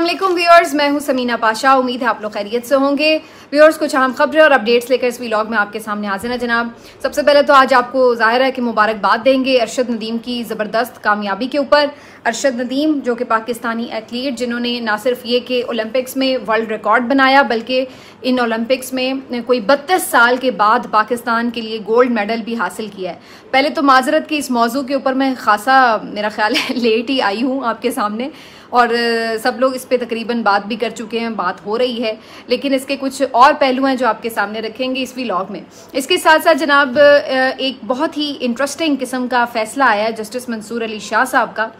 अस्सलामुअलैकुम व्यूअर्स, मैं हूं समीना पाशा। उम्मीद है आप लोग खैरियत से होंगे। व्यूअर्स, कुछ अहम खबरें और अपडेट्स लेकर इस व्लॉग में आपके सामने हाजिर है जनाब। सबसे पहले तो आज आपको जाहिर है कि मुबारकबाद देंगे अरशद नदीम की ज़बरदस्त कामयाबी के ऊपर। अरशद नदीम जो कि पाकिस्तानी एथलीट, जिन्होंने ना सिर्फ ये कि ओलंपिक्स में वर्ल्ड रिकॉर्ड बनाया, बल्कि इन ओलंपिक्स में कोई 32 साल के बाद पाकिस्तान के लिए गोल्ड मेडल भी हासिल किया है। पहले तो माजरत की इस मौजू के ऊपर मैं खासा मेरा ख्याल है लेट ही आई हूँ आपके सामने, और सब लोग इस पे तकरीबन बात भी कर चुके हैं, बात हो रही है, लेकिन इसके कुछ और पहलू हैं जो आपके सामने रखेंगे इस व्लॉग में। इसके साथ साथ जनाब एक बहुत ही इंटरेस्टिंग किस्म का फैसला आया है जस्टिस मंसूर अली शाह साहब का।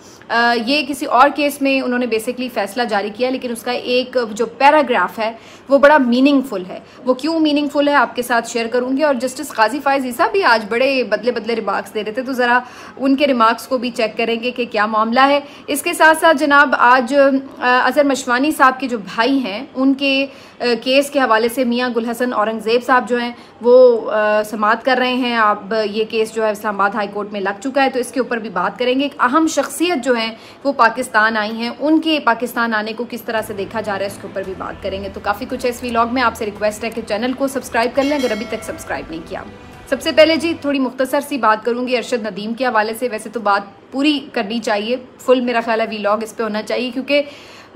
ये किसी और केस में उन्होंने बेसिकली फैसला जारी किया, लेकिन उसका एक जो पैराग्राफ है वो बड़ा मीनिंगफुल है। वो क्यों मीनिंगफुल है आपके साथ शेयर करूंगी। और जस्टिस काजी फायज ईसा भी आज बड़े बदले बदले रिमार्क्स दे रहे थे, तो ज़रा उनके रिमार्क्स को भी चेक करेंगे कि क्या मामला है। इसके साथ साथ जनाब आज अजहर मशवानी साहब के जो भाई हैं उनके केस के हवाले से मियाँ गुल हसन औरंगज़ेब साहब जो हैं वो समाअत कर रहे हैं। अब ये केस जो है इस्लामाबाद हाई कोर्ट में लग चुका है, तो इसके ऊपर भी बात करेंगे। एक अहम शख्सियत जो हैं वो पाकिस्तान आई हैं, उनके पाकिस्तान आने को किस तरह से देखा जा रहा है इसके ऊपर भी बात करेंगे। तो काफ़ी कुछ है इस व्लॉग में। आपसे रिक्वेस्ट है कि चैनल को सब्सक्राइब कर लें अगर अभी तक सब्सक्राइब नहीं किया। सबसे पहले जी थोड़ी मुख्तसर सी बात करूंगी अरशद नदीम के हवाले से। वैसे तो बात पूरी करनी चाहिए, फुल मेरा ख्याल है व्लॉग इस पे होना चाहिए, क्योंकि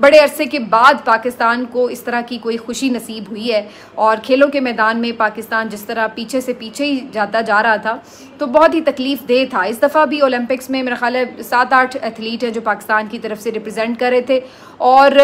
बड़े अरसे के बाद पाकिस्तान को इस तरह की कोई खुशी नसीब हुई है। और खेलों के मैदान में पाकिस्तान जिस तरह पीछे से पीछे ही जाता जा रहा था, तो बहुत ही तकलीफ देह था। इस दफ़ा भी ओलंपिक्स में मेरा ख्याल है 7-8 एथलीट हैं जो पाकिस्तान की तरफ से रिप्रेजेंट कर रहे थे। और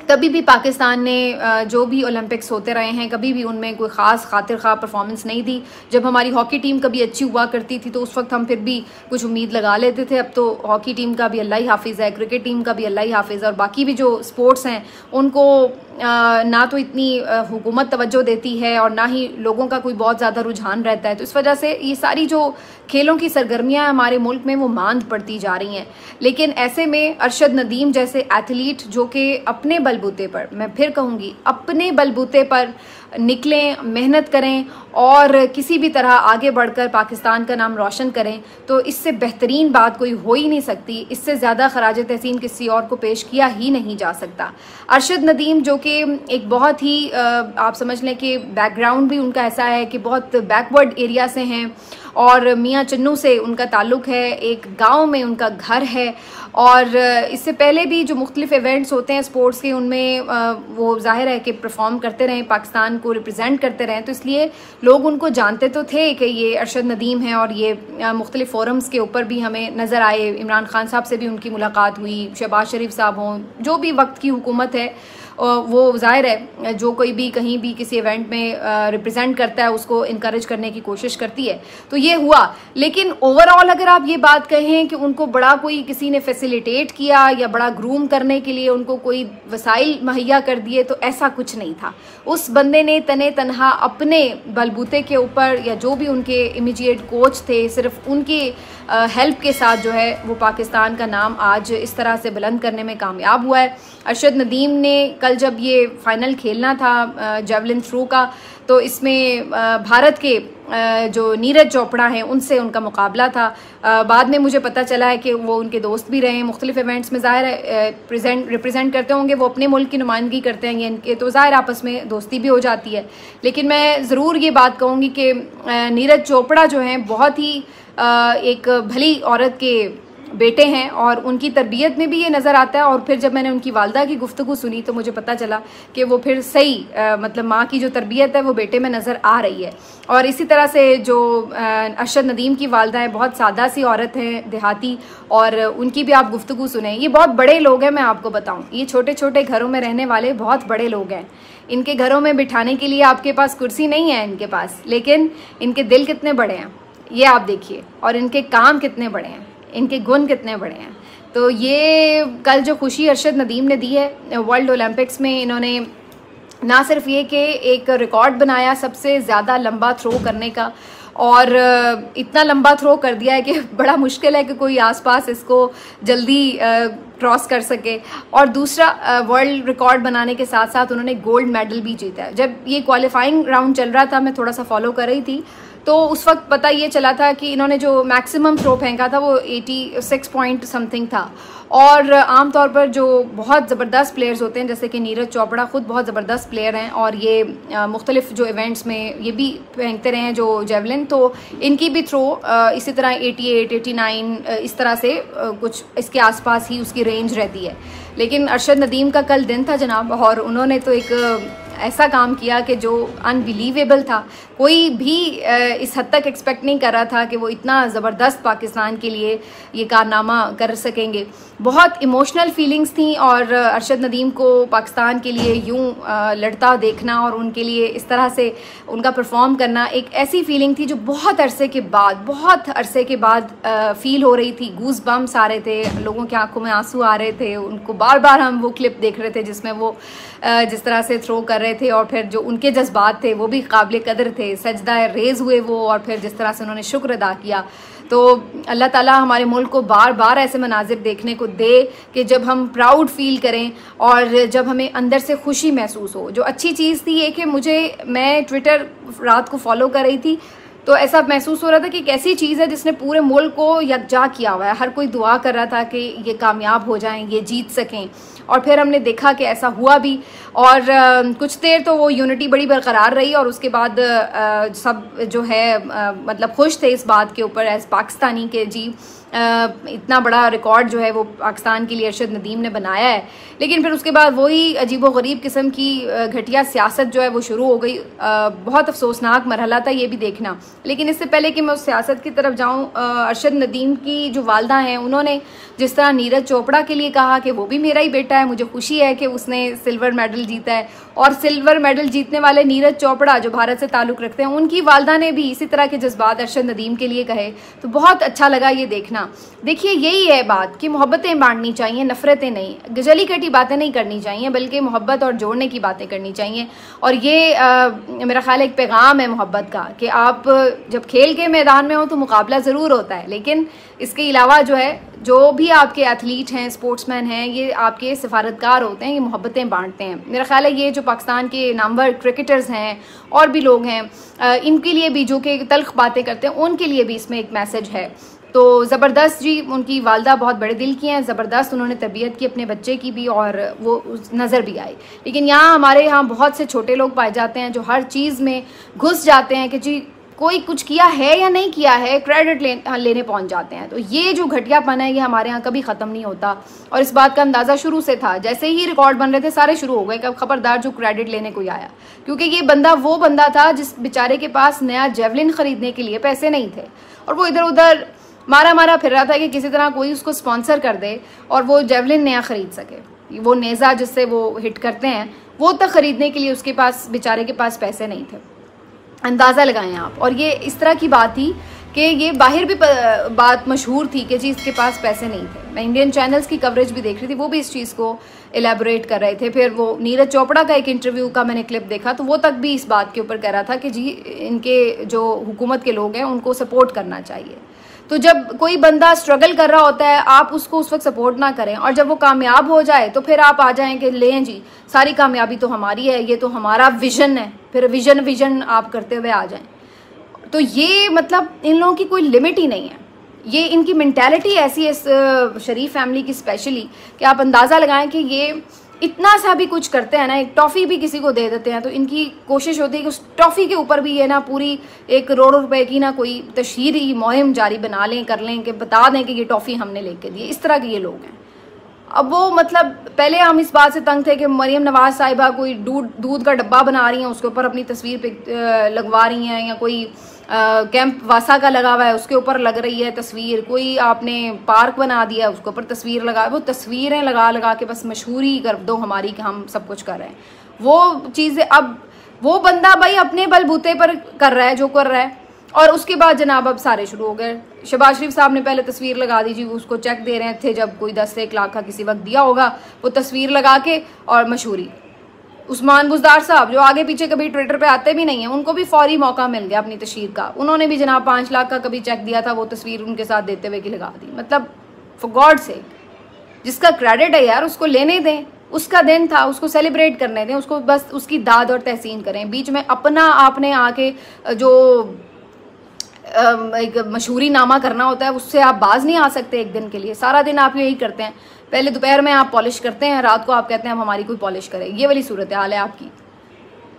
कभी भी पाकिस्तान ने जो भी ओलंपिक्स होते रहे हैं, कभी भी उनमें कोई ख़ास खातिर खा परफॉर्मेंस नहीं दी। जब हमारी हॉकी टीम कभी अच्छी हुआ करती थी तो उस वक्त हम फिर भी कुछ उम्मीद लगा लेते थे। अब तो हॉकी टीम का भी अल्लाह ही हाफिज़ है, क्रिकेट टीम का भी अल्लाह ही हाफिज़ है, और बाकी भी जो स्पोर्ट्स हैं उनको ना तो इतनी हुकूमत तवज्जो देती है और ना ही लोगों का कोई बहुत ज़्यादा रुझान रहता है। तो इस वजह से ये सारी जो खेलों की सरगर्मियाँ हमारे मुल्क में वो मांद पड़ती जा रही हैं। लेकिन ऐसे में अरशद नदीम जैसे एथलीट जो कि अपने बलबूते पर, मैं फिर कहूँगी अपने बलबूते पर निकलें, मेहनत करें और किसी भी तरह आगे बढ़कर पाकिस्तान का नाम रोशन करें, तो इससे बेहतरीन बात कोई हो ही नहीं सकती। इससे ज़्यादा खराज तहसीन किसी और को पेश किया ही नहीं जा सकता। अरशद नदीम जो कि एक बहुत ही आप समझ लें कि बैकग्राउंड भी उनका ऐसा है कि बहुत बैकवर्ड एरिया से हैं, और मियाँ चन्नू से उनका ताल्लुक़ है, एक गांव में उनका घर है। और इससे पहले भी जो मुख्तलिफ इवेंट्स होते हैं स्पोर्ट्स के, उनमें वो जाहिर है कि परफॉर्म करते रहें, पाकिस्तान को रिप्रेजेंट करते रहें, तो इसलिए लोग उनको जानते तो थे कि ये अरशद नदीम है। और ये मुख्तलिफ फोरम्स के ऊपर भी हमें नज़र आए। इमरान खान साहब से भी उनकी मुलाकात हुई, शहबाज शरीफ साहब हों, जो भी वक्त की हुकूमत है वो जाहिर है जो कोई भी कहीं भी किसी इवेंट में रिप्रेजेंट करता है उसको इनकरेज करने की कोशिश करती है। तो ये हुआ, लेकिन ओवरऑल अगर आप ये बात कहें कि उनको बड़ा कोई किसी ने फैसिलिटेट किया या बड़ा ग्रूम करने के लिए उनको कोई वसाइल मुहैया कर दिए, तो ऐसा कुछ नहीं था। उस बंदे ने तने तनहा अपने बलबूते के ऊपर, या जो भी उनके इमीडिएट कोच थे, सिर्फ उनकी हेल्प के साथ जो है वो पाकिस्तान का नाम आज इस तरह से बुलंद करने में कामयाब हुआ है। अरशद नदीम ने कल जब ये फाइनल खेलना था जेवलिन थ्रो का, तो इसमें भारत के जो नीरज चोपड़ा हैं उनसे उनका मुकाबला था। बाद में मुझे पता चला है कि वो उनके दोस्त भी रहे हैं, मुख्तलिफ इवेंट्स में ज़ाहिर है रिप्रेजेंट करते होंगे, वो अपने मुल्क की नुमाइंदगी करते हैं इनके, तो ज़ाहिर आपस में दोस्ती भी हो जाती है। लेकिन मैं ज़रूर ये बात कहूँगी कि नीरज चोपड़ा जो हैं बहुत ही एक भली औरत के बेटे हैं, और उनकी तरबियत में भी ये नज़र आता है। और फिर जब मैंने उनकी वालदा की गुफ्तगू सुनी तो मुझे पता चला कि वो फिर सही मतलब माँ की जो तरबियत है वो बेटे में नज़र आ रही है। और इसी तरह से जो अरशद नदीम की वालदा है, बहुत सादा सी औरत है, देहाती, और उनकी भी आप गुफ्तगू सुने। ये बहुत बड़े लोग हैं, मैं आपको बताऊँ, ये छोटे छोटे घरों में रहने वाले बहुत बड़े लोग हैं। इनके घरों में बिठाने के लिए आपके पास कुर्सी नहीं है इनके पास, लेकिन इनके दिल कितने बड़े हैं ये आप देखिए, और इनके काम कितने बड़े हैं, इनके गुण कितने बड़े हैं। तो ये कल जो खुशी अरशद नदीम ने दी है वर्ल्ड ओलंपिक्स में, इन्होंने ना सिर्फ ये कि एक रिकॉर्ड बनाया सबसे ज़्यादा लंबा थ्रो करने का, और इतना लंबा थ्रो कर दिया है कि बड़ा मुश्किल है कि कोई आसपास इसको जल्दी क्रॉस कर सके। और दूसरा वर्ल्ड रिकॉर्ड बनाने के साथ साथ उन्होंने गोल्ड मेडल भी जीता है। जब ये क्वालिफाइंग राउंड चल रहा था, मैं थोड़ा सा फॉलो कर रही थी, तो उस वक्त पता ये चला था कि इन्होंने जो मैक्सिमम थ्रो फेंका था वो 86 पॉइंट समथिंग था। और आमतौर पर जो बहुत ज़बरदस्त प्लेयर्स होते हैं जैसे कि नीरज चोपड़ा खुद बहुत ज़बरदस्त प्लेयर हैं और ये मुख्तलिफ जो इवेंट्स में ये भी फेंकते रहे हैं जो जेवलिन, तो इनकी भी थ्रो इसी तरह 88, 89 इस तरह से कुछ इसके आसपास ही उसकी रेंज रहती है। लेकिन अरशद नदीम का कल दिन था जनाब, और उन्होंने तो एक ऐसा काम किया कि जो अनबिलीवेबल था। कोई भी इस हद तक एक्सपेक्ट नहीं कर रहा था कि वो इतना ज़बरदस्त पाकिस्तान के लिए ये कारनामा कर सकेंगे। बहुत इमोशनल फीलिंग्स थी और अरशद नदीम को पाकिस्तान के लिए यूं लड़ता देखना और उनके लिए इस तरह से उनका परफॉर्म करना एक ऐसी फीलिंग थी जो बहुत अरसे के बाद फील हो रही थी। गूज बम्स आ रहे थे, लोगों की आंखों में आंसू आ रहे थे, उनको बार बार हम वो क्लिप देख रहे थे जिसमें वो जिस तरह से थ्रो कर रहे थे और फिर जो उनके जज्बात थे वो भी काबिल कदर थे। सजदा रेज हुए वो, और फिर जिस तरह से उन्होंने शुक्र अदा किया। तो अल्लाह ताला हमारे मुल्क को बार बार ऐसे मनाजिर देखने को दे कि जब हम प्राउड फील करें और जब हमें अंदर से खुशी महसूस हो। जो अच्छी चीज़ थी ये कि मैं ट्विटर रात को फॉलो कर रही थी तो ऐसा महसूस हो रहा था कि एक ऐसी चीज़ है जिसने पूरे मुल्क को यकजा किया हुआ है। हर कोई दुआ कर रहा था कि ये कामयाब हो जाएं, ये जीत सकें, और फिर हमने देखा कि ऐसा हुआ भी। और कुछ देर तो वो यूनिटी बड़ी बरकरार रही और उसके बाद सब जो है मतलब खुश थे इस बात के ऊपर एज पाकिस्तानी के जी इतना बड़ा रिकॉर्ड जो है वो पाकिस्तान के लिए अरशद नदीम ने बनाया है। लेकिन फिर उसके बाद वही अजीबोगरीब किस्म की घटिया सियासत जो है वो शुरू हो गई। बहुत अफसोसनाक मरहला था ये भी देखना। लेकिन इससे पहले कि मैं उस सियासत की तरफ जाऊं, अरशद नदीम की जो वालदा हैं उन्होंने जिस तरह नीरज चोपड़ा के लिए कहा कि वो भी मेरा ही बेटा है, मुझे खुशी है कि उसने सिल्वर मेडल जीता है, और सिल्वर मेडल जीतने वाले नीरज चोपड़ा जो भारत से ताल्लुक़ रखते हैं उनकी वालदा ने भी इसी तरह के जज्बात अरशद नदीम के लिए कहे। तो बहुत अच्छा लगा ये देखना। देखिए यही है बात कि मोहब्बतें बांटनी चाहिए, नफरतें नहीं, गजली कटी बातें नहीं करनी चाहिए, बल्कि मोहब्बत और जोड़ने की बातें करनी चाहिए। और ये मेरा ख्याल एक पैगाम है मोहब्बत का कि आप जब खेल के मैदान में हो तो मुकाबला ज़रूर होता है, लेकिन इसके अलावा जो है जो भी आपके एथलीट हैं, स्पोर्ट्समैन हैं, ये आपके सिफारतकार होते हैं, ये मोहब्बतें बांटते हैं। मेरा ख्याल है ये जो पाकिस्तान के नामवर क्रिकेटर्स हैं और भी लोग हैं, इनके लिए भी जो कि तल्ख बातें करते हैं उनके लिए भी इसमें एक मैसेज है। तो ज़बरदस्त जी, उनकी वालदा बहुत बड़े दिल की हैं, ज़बरदस्त उन्होंने तबीयत की अपने बच्चे की भी, और वो नज़र भी आई। लेकिन यहाँ हमारे यहाँ बहुत से छोटे लोग पाए जाते हैं जो हर चीज़ में घुस जाते हैं कि जी कोई कुछ किया है या नहीं किया है, क्रेडिट लेने पहुंच जाते हैं। तो ये जो घटियापन है ये हमारे यहाँ कभी ख़त्म नहीं होता, और इस बात का अंदाज़ा शुरू से था। जैसे ही रिकॉर्ड बन रहे थे सारे शुरू हो गए कि अब खबरदार जो क्रेडिट लेने कोई आया, क्योंकि ये बंदा वो बंदा था जिस बेचारे के पास नया जेवलिन ख़रीदने के लिए पैसे नहीं थे, और वो इधर उधर मारा फिर रहा था कि किसी तरह कोई उसको स्पॉन्सर कर दे और वो जेवलिन नया ख़रीद सके। वो नेज़ा जिससे वो हिट करते हैं वो तक ख़रीदने के लिए उसके पास बेचारे के पास पैसे नहीं थे। अंदाज़ा लगाएं आप। और ये इस तरह की बात थी कि ये बाहर भी बात मशहूर थी कि जी इसके पास पैसे नहीं थे। मैं इंडियन चैनल्स की कवरेज भी देख रही थी, वो भी इस चीज़ को एलेबोरेट कर रहे थे। फिर वो नीरज चोपड़ा का एक इंटरव्यू का मैंने क्लिप देखा तो वो तक भी इस बात के ऊपर कह रहा था कि जी इनके जो हुकूमत के लोग हैं उनको सपोर्ट करना चाहिए। तो जब कोई बंदा स्ट्रगल कर रहा होता है आप उसको उस वक्त सपोर्ट ना करें, और जब वो कामयाब हो जाए तो फिर आप आ जाएं कि लें जी सारी कामयाबी तो हमारी है, ये तो हमारा विजन है, फिर विजन आप करते हुए आ जाएं। तो ये मतलब इन लोगों की कोई लिमिट ही नहीं है। ये इनकी मेंटालिटी ऐसी है इस शरीफ फैमिली की स्पेशली कि आप अंदाज़ा लगाएं कि ये इतना सा भी कुछ करते हैं ना, एक टॉफ़ी भी किसी को दे देते हैं तो इनकी कोशिश होती है कि उस टॉफ़ी के ऊपर भी ये ना पूरी 1 करोड़ रुपए की ना कोई तशहीरी मुहिम जारी बना लें, कर लें कि बता दें कि ये टॉफ़ी हमने लेके दी। इस तरह के ये लोग हैं। अब वो मतलब पहले हम इस बात से तंग थे कि मरियम नवाज साहिबा कोई दूध का डब्बा बना रही हैं, उसके ऊपर अपनी तस्वीर पे लगवा रही हैं, या कोई कैंप वासा का लगा हुआ है उसके ऊपर लग रही है तस्वीर, कोई आपने पार्क बना दिया उसके ऊपर तस्वीर लगा, वो तस्वीरें लगा के बस मशहूरी कर दो हमारी कि हम सब कुछ कर रहे हैं। वो चीज़ें अब वो बंदा भाई अपने बलबूते पर कर रहा है जो कर रहा है, और उसके बाद जनाब अब सारे शुरू हो गए। शहबाज शरीफ साहब ने पहले तस्वीर लगा दी जी, उसको चेक दे रहे थे जब कोई 10 से 1 लाख का किसी वक्त दिया होगा, वो तस्वीर लगा के और मशहूरी। उस्मान बुज़दार साहब जो आगे पीछे कभी ट्विटर पे आते भी नहीं हैं, उनको भी फौरी मौका मिल गया अपनी तशहीर का। उन्होंने भी जनाब 5 लाख का कभी चेक दिया था, वो तस्वीर उनके साथ देते हुए की लगा दी। मतलब फॉर गॉड सेक, जिसका क्रेडिट है यार उसको लेने दें, उसका दिन था उसको सेलिब्रेट करने दें, उसको बस उसकी दाद और तहसीन करें। बीच में अपना आपने आके जो एक मशहूरी नामा करना होता है, उससे आप बाज नहीं आ सकते एक दिन के लिए। सारा दिन आप यही करते हैं, पहले दोपहर में आप पॉलिश करते हैं, रात को आप कहते हैं अब हमारी कोई पॉलिश करे। ये वाली सूरत हाल है आपकी।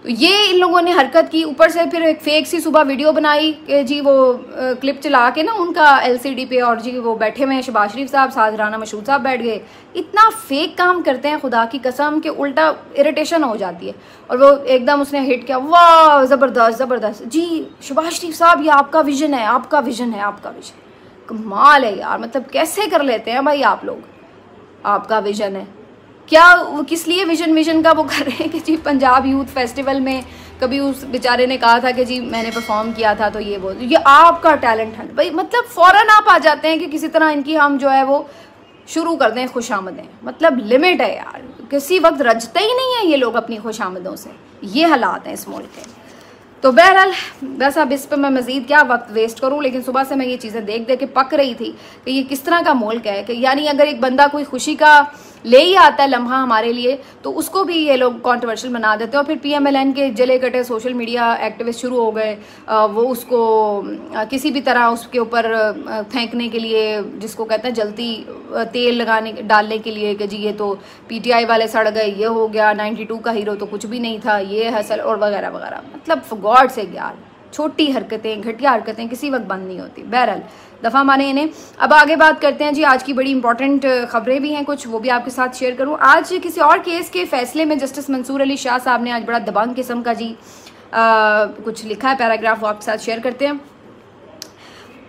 तो ये इन लोगों ने हरकत की। ऊपर से फिर एक फेक सी सुबह वीडियो बनाई कि जी वो क्लिप चला के ना उनका LCD पे, और जी वो बैठे हुए हैं शहबाज शरीफ साहब, साथ राना मशहूद साहब बैठ गए। इतना फेक काम करते हैं खुदा की कसम कि उल्टा इरिटेशन हो जाती है। और वो एकदम उसने हिट किया, वाह ज़बरदस्त ज़बरदस्त जी शहबाज शरीफ साहब, ये आपका विजन है, आपका विजन है, आपका विजन। कमाल है यार, मतलब कैसे कर लेते हैं भाई आप लोग। आपका विजन है क्या? वो किस लिए विजन का वो कर रहे हैं कि जी पंजाब यूथ फेस्टिवल में कभी उस बेचारे ने कहा था कि जी मैंने परफॉर्म किया था, तो ये आपका टैलेंट है भाई। मतलब फौरन आप आ जाते हैं कि किसी तरह इनकी हम जो है वो शुरू कर दें खुशामदें। मतलब लिमिट है यार, किसी वक्त रजते ही नहीं है ये लोग अपनी खुशामदों से। ये हालात हैं इस मुल्क के। तो बहरहाल बस अब इस पर मैं मज़ीद क्या वक्त वेस्ट करूं, लेकिन सुबह से मैं ये चीज़ें देख के पक रही थी कि ये किस तरह का मुल्क है कि यानी अगर एक बंदा कोई खुशी का ले ही आता है लम्हा हमारे लिए, तो उसको भी ये लोग कंट्रोवर्शियल बना देते हैं। और फिर PMLN के जले कटे सोशल मीडिया एक्टिविस्ट शुरू हो गए, वो उसको किसी भी तरह उसके ऊपर फेंकने के लिए, जिसको कहते हैं जलती तेल डालने के लिए कि जी ये तो PTI वाले सड़ गए, ये हो गया, 92 का हीरो तो कुछ भी नहीं था, ये हसल और वगैरह वगैरह। मतलब फॉर गॉड से यार, छोटी हरकतें, घटिया हरकतें किसी वक्त बंद नहीं होती। बहरहाल दफ़ा माने इन्हें। अब आगे बात करते हैं जी, आज की बड़ी इंपॉर्टेंट खबरें भी हैं कुछ, वो भी आपके साथ शेयर करूं। आज किसी और केस के फैसले में जस्टिस मंसूर अली शाह साहब ने आज बड़ा दबंग किस्म का जी कुछ लिखा है पैराग्राफ, वो आपके साथ शेयर करते हैं।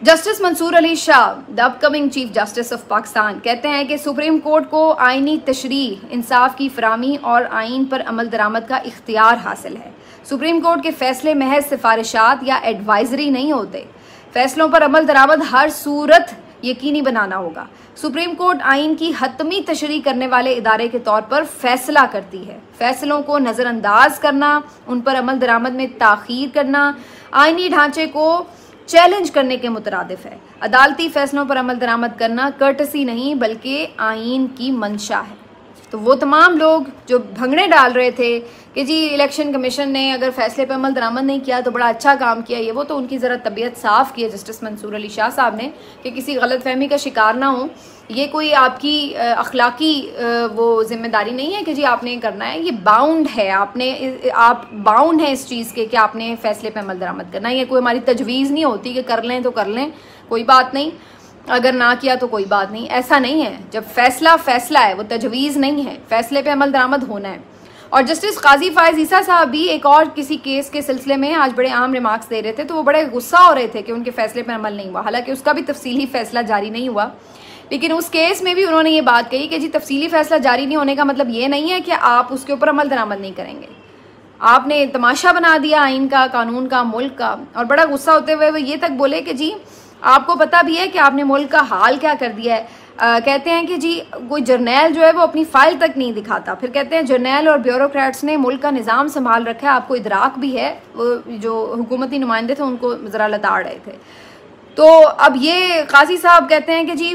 Justice Mansoor Ali Shah, the upcoming chief justice of Pakistan, कहते हैं कि सुप्रीम कोर्ट को आईनी तशरीह, इंसाफ की फरामी और आइन पर अमल दरामद का इख्तियार हासिल है। सुप्रीम कोर्ट के फैसले महज सिफारिशात या एडवाइजरी नहीं होते, फैसलों पर अमल दरामद हर सूरत यकीनी बनाना होगा। सुप्रीम कोर्ट आइन की हतमी तशरीह करने वाले इदारे के तौर पर फैसला करती है। फैसलों को नज़रअंदाज करना, उन पर अमल दरामद में ताख़ीर करना आइनी ढांचे को चैलेंज करने के मुतरादिफ है। अदालती फैसलों पर अमल दरामद करना कर्टसी नहीं बल्कि आइन की मंशा है। तो वो तमाम लोग जो भंगड़े डाल रहे थे कि जी इलेक्शन कमीशन ने अगर फैसले पर अमल दरामद नहीं किया तो बड़ा अच्छा काम किया, ये वो, तो उनकी ज़रा तबीयत साफ़ की है जस्टिस मंसूर अली शाह साहब ने कि किसी गलत फहमी का शिकार ना हो। ये कोई आपकी अखलाकी वो जिम्मेदारी नहीं है कि जी आपने करना है, ये बाउंड है, आप बाउंड हैं इस चीज़ के कि आपने फैसले पर अमल दरामद करना है। ये कोई हमारी तजवीज़ नहीं होती कि कर लें तो कर लें, कोई बात नहीं, अगर ना किया तो कोई बात नहीं, ऐसा नहीं है। जब फैसला फैसला है, वो तजवीज़ नहीं है, फैसले पे अमल दरामद होना है। और जस्टिस काजी फायज ईसा साहब भी एक और किसी केस के सिलसिले में आज बड़े आम रिमार्क्स दे रहे थे, तो वो बड़े गुस्सा हो रहे थे कि उनके फैसले पर अमल नहीं हुआ। हालांकि उसका भी तफसीली फैसला जारी नहीं हुआ, लेकिन उस केस में भी उन्होंने ये बात कही कि जी तफसीली फैसला जारी नहीं होने का मतलब ये नहीं है कि आप उसके ऊपर अमल दरामद नहीं करेंगे। आपने तमाशा बना दिया आइन का, कानून का, मुल्क का। और बड़ा गुस्सा होते हुए वो ये तक बोले कि जी आपको पता भी है कि आपने मुल्क का हाल क्या कर दिया है। कहते हैं कि जी कोई जर्नैल जो है वो अपनी फाइल तक नहीं दिखाता। फिर कहते हैं जर्नैल और ब्यूरोक्रेट्स ने मुल्क का निज़ाम संभाल रखा है, आपको इदराक भी है। वो जो हुकूमती नुमाइंदे थे उनको ज़रा लताड़ रहे थे। तो अब ये काजी साहब कहते हैं कि जी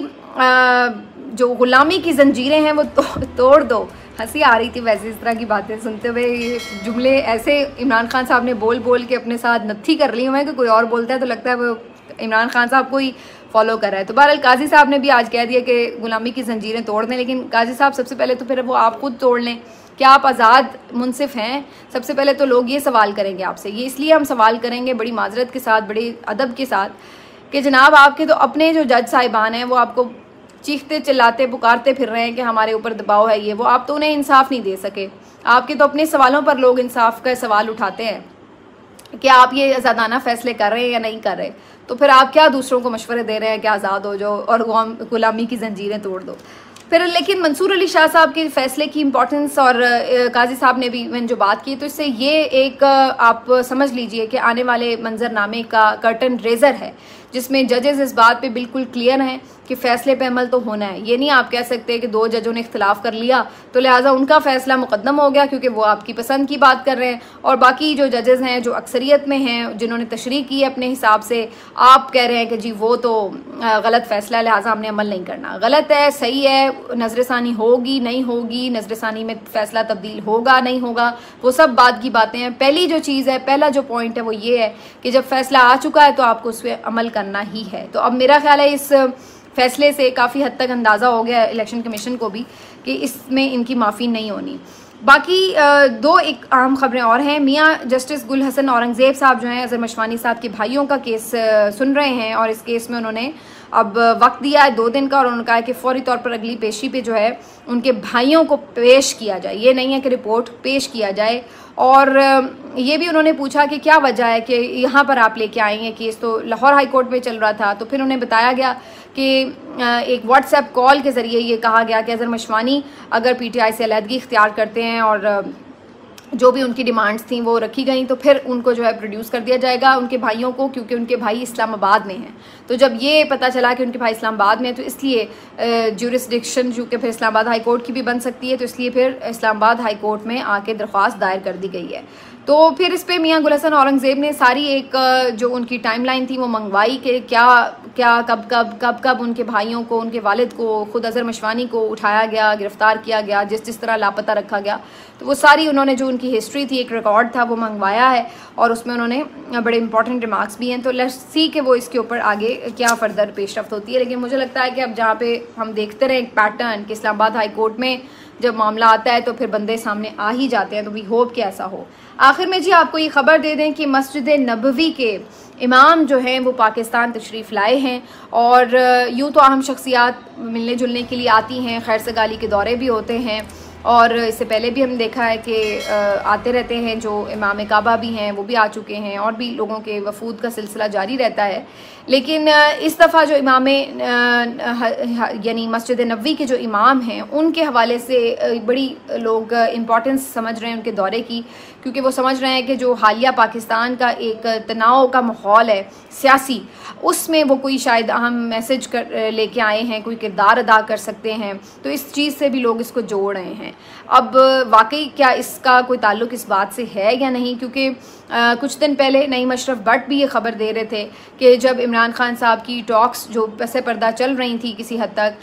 जो गुलामी की जंजीरें हैं वो तोड़ दो। हंसी आ रही थी वैसे इस तरह की बातें सुनते हुए। ये जुमले ऐसे इमरान खान साहब ने बोल बोल के अपने साथ नत्थी कर ली हुए हैं कि कोई और बोलता है तो लगता है वो इमरान खान साहब को ही फॉलो कर रहा है। तो बहरहाल काजी साहब ने भी आज कह दिया कि गुलामी की जंजीरें तोड़ दें, लेकिन काजी साहब सबसे पहले तो फिर वो आप खुद तोड़ लें। क्या आप आज़ाद मुनसिफ हैं? सबसे पहले तो लोग ये सवाल करेंगे आपसे। ये इसलिए हम सवाल करेंगे बड़ी माजरत के साथ, बड़े अदब के साथ, कि जनाब आपके तो अपने जो जज साहिबान हैं वो आपको चीखते चिल्लाते पुकारते फिर रहे हैं कि हमारे ऊपर दबाव है, ये वो। आप तो उन्हें इंसाफ नहीं दे सके। आपके तो अपने सवालों पर लोग इंसाफ का सवाल उठाते हैं कि आप ये आज़ादाना फैसले कर रहे हैं या नहीं कर रहे। तो फिर आप क्या दूसरों को मशवरे दे रहे हैं कि आज़ाद हो जाओ और गुलामी की जंजीरें तोड़ दो। फिर लेकिन मंसूर अली शाह साहब के फैसले की इम्पोर्टेंस और काजी साहब ने भी मैंने जो बात की, तो इससे ये एक आप समझ लीजिए कि आने वाले मंजरनामे का कर्टन रेजर है, जिसमें जजेस इस बात पे बिल्कुल क्लियर हैं कि फैसले पे अमल तो होना है। ये नहीं आप कह सकते कि 2 जजों ने इख्तिलाफ कर लिया तो लिहाजा उनका फैसला मुकद्दम हो गया क्योंकि वो आपकी पसंद की बात कर रहे हैं, और बाकी जो जजेस हैं जो अक्सरियत में हैं जिन्होंने तशरीह की है अपने हिसाब से, आप कह रहे हैं कि जी वो तो गलत फैसला है लिहाजा हमने अमल नहीं करना। गलत है, सही है, नजरसानी होगी नहीं होगी, नजरसानी में फैसला तब्दील होगा नहीं होगा, वो सब बात की बातें हैं। पहली जो चीज़ है, पहला जो पॉइंट है वो ये है कि जब फैसला आ चुका है तो आपको उस पर अमल करना ही है। तो अब मेरा ख्याल है इस फैसले से काफ़ी हद तक अंदाज़ा हो गया इलेक्शन कमीशन को भी कि इसमें इनकी माफ़ी नहीं होनी। बाकी 2 एक अहम खबरें और हैं। मियाँ जस्टिस गुल हसन औरंगज़ेब साहब जो हैं अज़हर मशवानी साहब के भाइयों का केस सुन रहे हैं, और इस केस में उन्होंने अब वक्त दिया है 2 दिन का, और उन्होंने कहा है कि फौरी तौर पर अगली पेशी पे जो है उनके भाइयों को पेश किया जाए। ये नहीं है कि रिपोर्ट पेश किया जाए। और ये भी उन्होंने पूछा कि क्या वजह है कि यहाँ पर आप लेके आएंगे केस, तो लाहौर हाई कोर्ट में चल रहा था। तो फिर उन्हें बताया गया कि एक व्हाट्सएप कॉल के ज़रिए ये कहा गया कि अज़हर मशवानी अगर PTI से अलहदगी इख्तियार करते हैं और जो भी उनकी डिमांड्स थी वो रखी गई तो फिर उनको जो है प्रोड्यूस कर दिया जाएगा उनके भाइयों को, क्योंकि उनके भाई इस्लामाबाद में हैं। तो जब ये पता चला कि उनके भाई इस्लामाबाद में है तो इसलिए ज्यूरिसडिक्शन चूँकि फिर इस्लामाबाद हाई कोर्ट की भी बन सकती है, तो इसलिए फिर इस्लामाबाद हाई कोर्ट में आके दरख्वास्त दायर कर दी गई है। तो फिर इस पर मियाँ गुल हसन औरंगज़ेब ने सारी एक जो उनकी टाइमलाइन थी वो मंगवाई कि क्या क्या कब उनके भाइयों को, उनके वालिद को, खुद अज़हर मशवानी को उठाया गया, गिरफ्तार किया गया, जिस तरह लापता रखा गया। तो वो सारी उन्होंने जो उनकी हिस्ट्री थी, एक रिकॉर्ड था, वो मंगवाया है, और उसमें उन्होंने बड़े इंपॉर्टेंट रिमार्क्स भी हैं। तो लेट्स सी कि वो इसके ऊपर आगे क्या फ़र्दर पेशरफ्त होती है। लेकिन मुझे लगता है कि अब जहाँ पे हम देखते रहे एक पैटर्न कि इस्लामाबाद हाई कोर्ट में जब मामला आता है तो फिर बंदे सामने आ ही जाते हैं, तो वी होप कि ऐसा हो। आखिर में जी आपको ये खबर दे दें कि मस्जिद नबवी के इमाम जो हैं वो पाकिस्तान तशरीफ़ लाए हैं, और यूँ तो अहम शख्सियात मिलने जुलने के लिए आती हैं, खैर सगाली के दौरे भी होते हैं, और इससे पहले भी हम देखा है कि आते रहते हैं। जो इमाम काबा भी हैं वो भी आ चुके हैं, और भी लोगों के वफूद का सिलसिला जारी रहता है। लेकिन इस दफ़ा जो इमाम यानी मस्जिद नबवी के जो इमाम हैं उनके हवाले से बड़ी लोग इम्पोर्टेंस समझ रहे हैं उनके दौरे की, क्योंकि वो समझ रहे हैं कि जो हालिया पाकिस्तान का एक तनाव का माहौल है सियासी, उसमें वो कोई शायद अहम मैसेज लेके आए हैं, कोई किरदार अदा कर सकते हैं। तो इस चीज़ से भी लोग इसको जोड़ रहे हैं। अब वाकई क्या इसका कोई ताल्लुक़ इस बात से है या नहीं, क्योंकि कुछ दिन पहले नईम अशरफ भट्ट भी ये खबर दे रहे थे कि जब इमरान खान साहब की टॉक्स जो पसे पर्दा चल रही थी किसी हद तक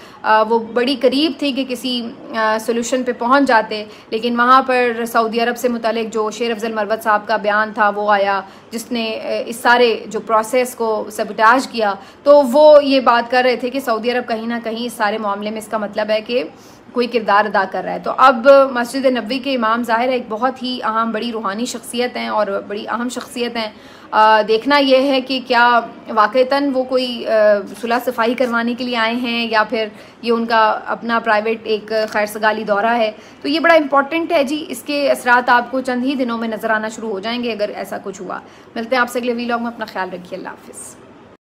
वो बड़ी करीब थी कि किसी सोल्यूशन पे पहुंच जाते, लेकिन वहाँ पर सऊदी अरब से मुतालिक जो शेर अफजल मरवत साहब का बयान था वो आया, जिसने इस सारे जो प्रोसेस को सबटाज किया। तो वो ये बात कर रहे थे कि सऊदी अरब कहीं ना कहीं इस सारे मामले में इसका मतलब है कि कोई किरदार अदा कर रहा है। तो अब मस्जिद नबवी के इमाम ज़ाहिर है एक बहुत ही अहम बड़ी रूहानी शख्सियत हैं और बड़ी अहम शख्सियत हैं। देखना यह है कि क्या वाक़तन वो कोई सुलह सफाई करवाने के लिए आए हैं या फिर ये उनका अपना प्राइवेट एक खैर सगाली दौरा है। तो ये बड़ा इंपॉर्टेंट है जी, इसके असरात आपको चंद ही दिनों में नज़र आना शुरू हो जाएंगे अगर ऐसा कुछ हुआ। मिलते हैं आपसे अगले वीलॉग में, अपना ख्याल रखिए, अल्लाह हाफ़िज़।